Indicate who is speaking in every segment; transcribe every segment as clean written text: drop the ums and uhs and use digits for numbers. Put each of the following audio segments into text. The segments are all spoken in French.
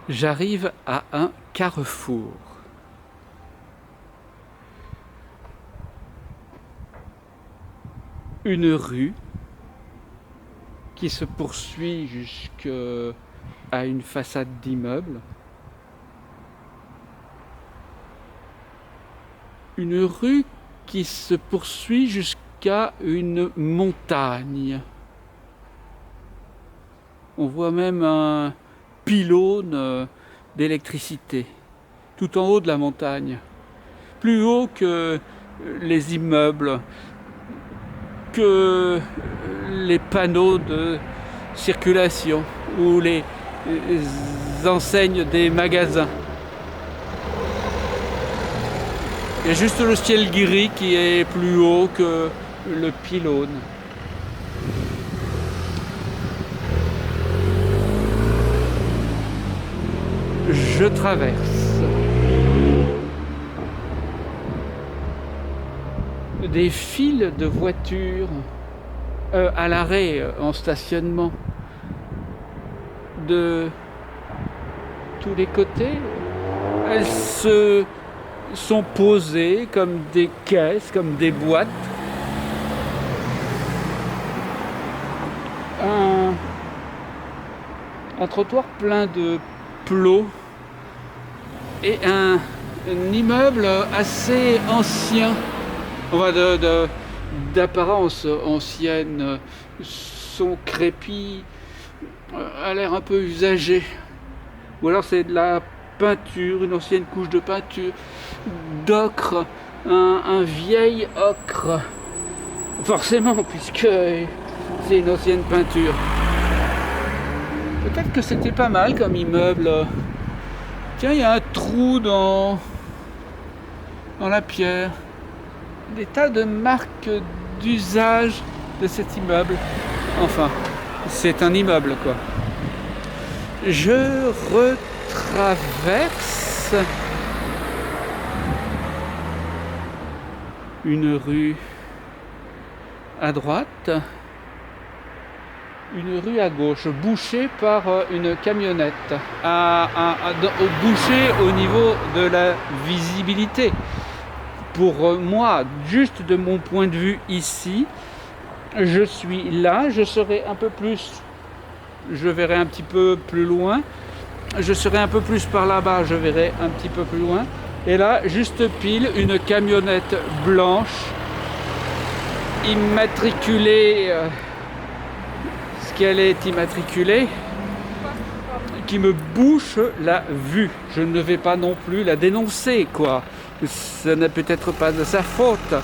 Speaker 1: J'arrive à un carrefour. Une rue qui se poursuit jusqu'à une façade d'immeuble. Une rue qui se poursuit jusqu'à une montagne. On voit même un pylône d'électricité tout en haut de la montagne, plus haut que les immeubles, que les panneaux de circulation ou les enseignes des magasins. Il y a juste le ciel gris qui est plus haut que le pylône. Je traverse des files de voitures à l'arrêt, en stationnement, de tous les côtés. Elles se sont posées comme des caisses, comme des boîtes. Un trottoir plein de plots et un immeuble assez ancien, d'apparence ancienne. Son crépi a l'air un peu usagé, ou alors c'est de la peinture, une ancienne couche de peinture, d'ocre, un vieil ocre, forcément, puisque c'est une ancienne peinture. Peut-être que c'était pas mal comme immeuble. Tiens, il y a un trou dans la pierre. Des tas de marques d'usage de cet immeuble. Enfin, c'est un immeuble, quoi. Je retraverse une rue à droite, une rue à gauche, bouchée par une camionnette, bouchée au niveau de la visibilité. Pour moi, juste de mon point de vue ici, je suis là, je serai un peu plus, je verrai un petit peu plus loin, je serai un peu plus par là-bas, je verrai un petit peu plus loin, et là, juste pile, une camionnette blanche, immatriculée, ce qu'elle est immatriculée, qui me bouche la vue. Je ne vais pas non plus la dénoncer, quoi. Ce n'est peut-être pas de sa faute.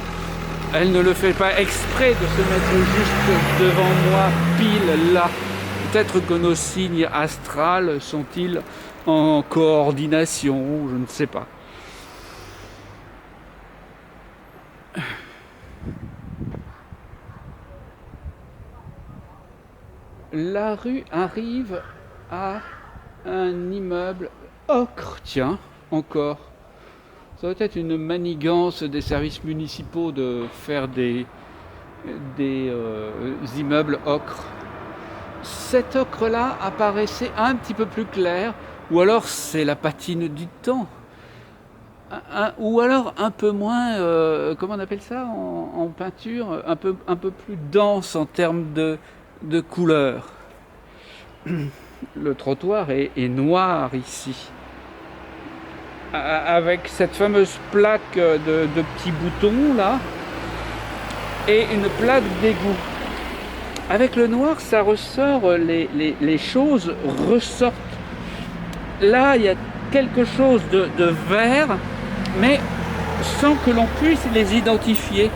Speaker 1: Elle ne le fait pas exprès de se mettre juste devant moi, pile là. Peut-être que nos signes astrales sont-ils en coordination, je ne sais pas. La rue arrive à un immeuble ocre, tiens, encore. Ça doit être une manigance des services municipaux de faire des immeubles ocre. Cet ocre-là apparaissait un petit peu plus clair, ou alors c'est la patine du temps, ou alors un peu moins, comment on appelle ça en peinture, un peu plus dense en termes de couleur. Le trottoir est noir ici, avec cette fameuse plaque de petits boutons là, et une plaque d'égout. Avec le noir, ça ressort, les choses ressortent. Là, il y a quelque chose de vert, mais sans que l'on puisse les identifier.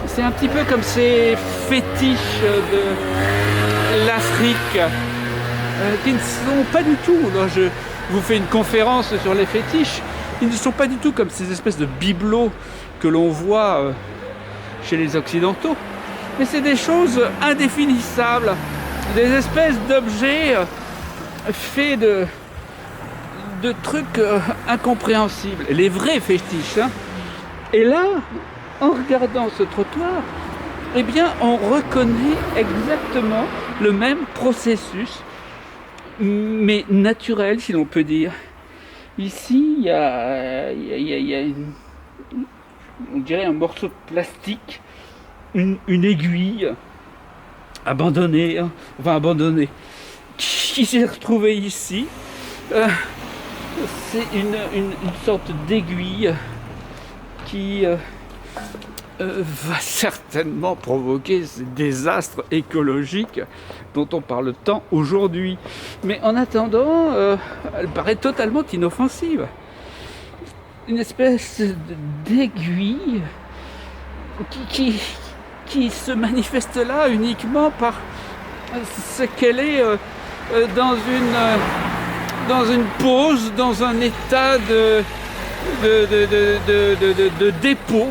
Speaker 1: C'est un petit peu comme ces fétiches de l'Afrique, qui ne sont pas du tout, là je vous fais une conférence sur les fétiches, ils ne sont pas du tout comme ces espèces de bibelots que l'on voit chez les Occidentaux, mais c'est des choses indéfinissables, des espèces d'objets faits de trucs incompréhensibles, les vrais fétiches, hein. Et là, en regardant ce trottoir, eh bien, on reconnaît exactement le même processus mais naturel, si l'on peut dire. Ici, il y a, on dirait un morceau de plastique, une aiguille abandonnée, qui s'est retrouvée ici. C'est une sorte d'aiguille qui va certainement provoquer ces désastres écologiques dont on parle tant aujourd'hui. Mais en attendant, elle paraît totalement inoffensive. Une espèce d'aiguille qui se manifeste là uniquement par ce qu'elle est dans une pose, dans un état de dépôt,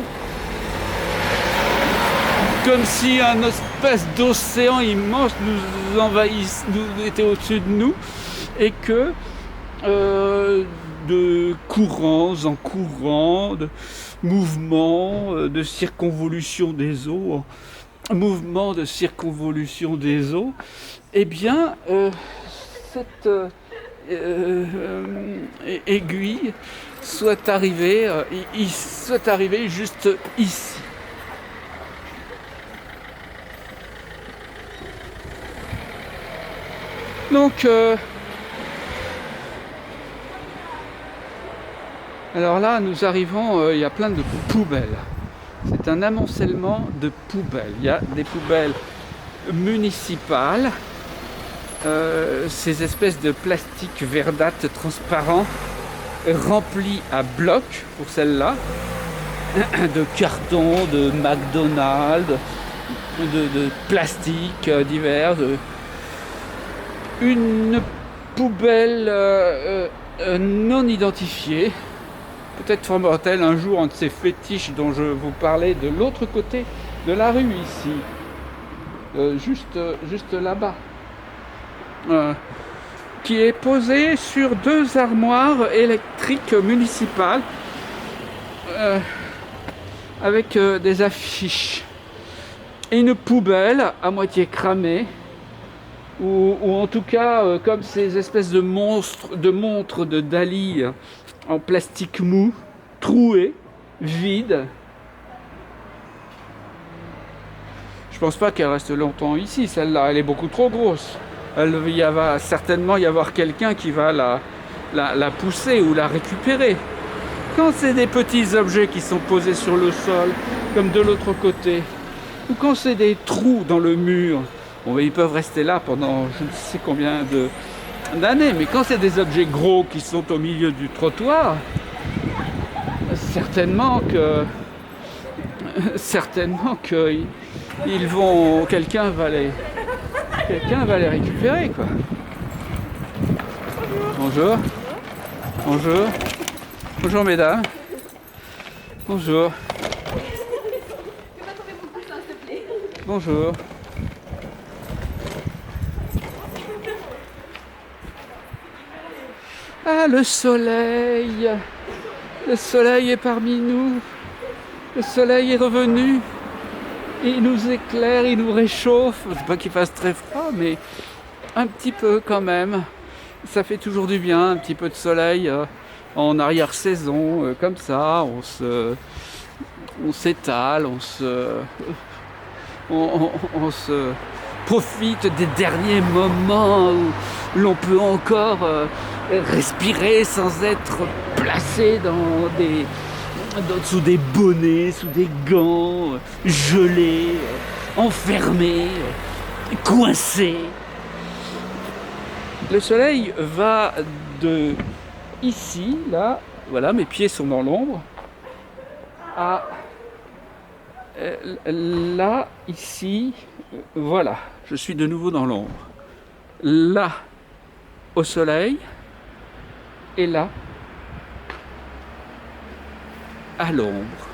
Speaker 1: comme si un espèce d'océan immense nous envahissait, était au-dessus de nous, et que de courants en courants, de mouvements de circonvolution des eaux, eh bien, cette aiguille soit arrivée juste ici. Donc, alors là, nous arrivons, il y a plein de poubelles. C'est un amoncellement de poubelles. Il y a des poubelles municipales, ces espèces de plastique verdâtre transparent, remplis à bloc pour celles-là, de cartons, de McDonald's, de plastique divers, une poubelle non identifiée. Peut-être formera-t-elle un jour un de ces fétiches dont je vous parlais de l'autre côté de la rue ici, juste là-bas, qui est posée sur 2 armoires électriques municipales avec des affiches et une poubelle à moitié cramée, ou en tout cas comme ces espèces de montres de Dali en plastique mou, troué, vide. Je pense pas qu'elle reste longtemps ici, celle-là, elle est beaucoup trop grosse. Il va certainement y avoir quelqu'un qui va la pousser ou la récupérer. Quand c'est des petits objets qui sont posés sur le sol, comme de l'autre côté, ou quand c'est des trous dans le mur, bon, ils peuvent rester là pendant je ne sais combien d'années, mais quand c'est des objets gros qui sont au milieu du trottoir, certainement que quelqu'un va les récupérer, quoi. Bonjour mesdames. Bonjour. Bonjour. Ah, le soleil est parmi nous. Le soleil est revenu. Il nous éclaire, il nous réchauffe. Je ne dis pas qu'il fasse très froid, mais un petit peu quand même. Ça fait toujours du bien, un petit peu de soleil en arrière-saison, comme ça. On s'étale, on se profite des derniers moments où l'on peut encore respirer sans être placé sous des bonnets, sous des gants, gelés, enfermés, coincés. Le soleil va de ici, là, voilà, mes pieds sont dans l'ombre, à là, ici, voilà, je suis de nouveau dans l'ombre. Là, au soleil, et là, à l'ombre.